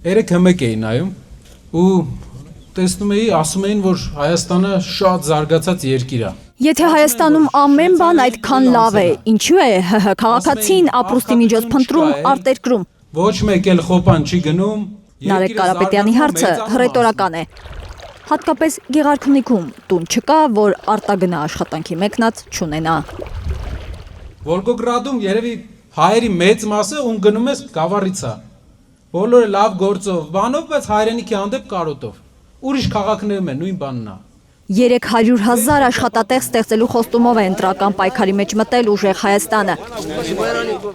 Երեք հմեկ էի նայում ու տեսնում էի, ասում էին, որ Հայաստանը շատ զարգացած երկիր է։ Եթե Հայաստանում ամեն բան այդքան լավ է, ինչու է ՀՀ քաղաքացին ապրուստի միջոց փնտրում արտերկրում։ Ոչ մեկ էլ խոպան չի գնում։ Նարեկ Կարապետյանի հարցը հռետորական է։ Հատկապես Գեղարքունիքում տուն չկա, որ արտագնա աշխատանքի մեկնած չունենա։ Վոլգոգրադում երևի հայերի մեծ մասը ում գնում ես գավառից է։ Բոլորը լավ գործով, բանով, բայց հայրենիքի հանդեպ կարոտով։ Ուրիշ քաղաքներում է նույն բանն է։ 300,000 աշխատատեղ ստեղծելու խոստումով է ընտրական պայքարի մեջ մտել ուժեղ Հայաստանը։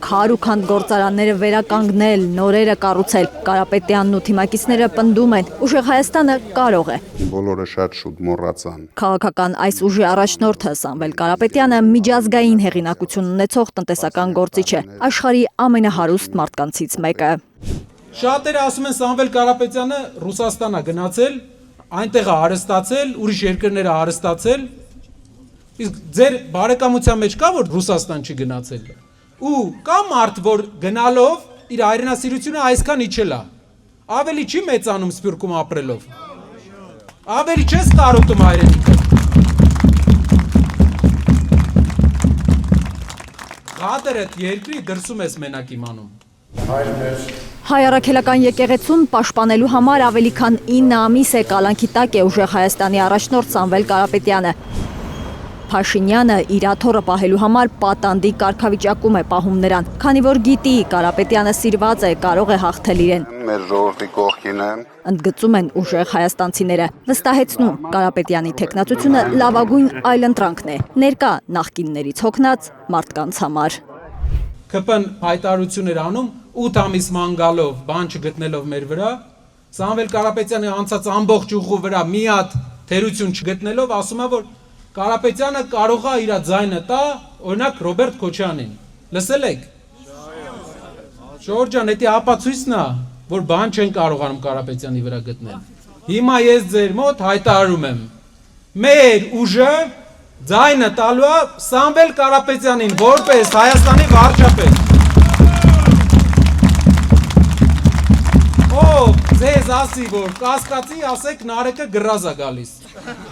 Քար ու քանդ գործարանները վերականգնել, նորերը կառուցել։ Կարապետյանն ու թիմակիցները պնդում են, ուժեղ Հայաստանը կարող է։ Բոլորը շատ շուտ մոռացան։ Քաղաքական այս ուժի առաջնորդը Սամվել Կարապետյանը միջազգային հեղինակություն ունեցող տնտեսական գործիչ է, աշխարհի ամենահարուստ մարդկանցից մեկը։ Շատերը ասում են Սամվել Կարապետյանը Ռուսաստան է գնացել, այնտեղ է հարստացել, ուրիշ երկրներ է հարստացել, իսկ ձեր բարեկամության մեջ կա, որ Ռուսաստան չի գնացել։ Ու կա մարդ, որ գնալով իր հայրենասիրությունը այսքան իջել է։ Ավելի չի մեծանում Սփյուռքում ապրելով։ Ավելի չես կարոտում հայրենիքը։ Գադերդ երկրի դրսում ես մենակ իմանում։ Հայ առաքելական եկեղեցուն պաշտպանելու համար ավելի քան 9 ամիս է կալանքի տակ է ուժեղ Հայաստանի առաջնորդ Սամվել Կարապետյանը։ Փաշինյանը իր աթոռը պահելու համար պատանդի կարգավիճակում է պահում նրան, քանի որ գիտի Կարապետյանը սիրված է, կարող է հաղթել իրեն։ Մեր ժողովրդի կողքին են։ Ընդգծում են ուժեղ հայաստանցիները, վստահեցնում Կարապետյանի թեկնածությունը լավագույն այլընտրանքն է, ներկա նախկիններից հոգնած մարդկանց համար։ ԿՊ-ն հայտարարություն էր անում 8 ամիս ման գալով, բան չգտնելով մեր վրա, Սամվել Կարապետյանի անցած ամբողջ ուղու վրա մի հատ թերություն չգտնելով, ասում է, որ Կարապետյանը կարող է իր ձայնը տա, օրինակ Ռոբերտ Քոչյանին։ Լսել եք։ Ժորժ ջան, դա ապացույցն է, որ բան չեն կարողանում Կարապետյանի վրա գտնել։ Հիմա ես ձեր մոտ հայտարարում եմ. մեր ուժը ձայնը տալու է Սամվել Կարապետյանին, որպես Հայաստանի վարչապետ։ Ձեզ ասի, որ կասկածի, ասեք Նարեկը գրազ է գալիս։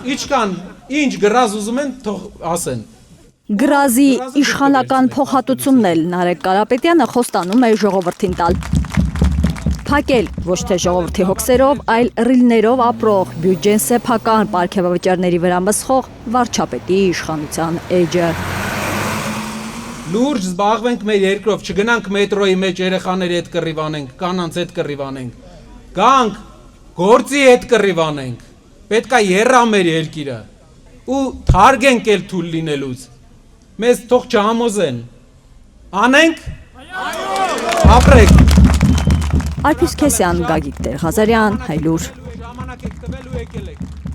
Իչքան, ինչ գրազ ուզում են, թող ասեն։ Գրազի իշխանական փոխհատուցումն էլ Նարեկ Կարապետյանը խոստանում է ժողովրդին տալ։ Փակել ոչ թե ժողովրդի հոգսերով, այլ ռիլներով ապրող, բյուջեն սեփական պարգևավճարների վրա մսխող վարչապետի իշխանության էջը։ Լուրջ զբաղվենք մեր երկրով, չգնանք մետրոյի մեջ երեխաների հետ կռիվ անենք, կանանց հետ կռիվ անենք։ Գանք գործի հետ կռիվ անենք, պետք է եռա մեր երկիրը ու թարգենք էլ թույլ լինելուց, մեզ թող չհամոզեն, անենք, ապրեք։ Արփիս Քեսյան, Գագիկ Տեր-Ղազարյան, Հայլուր։ Ժամանակ եք տվել ու եկել եք։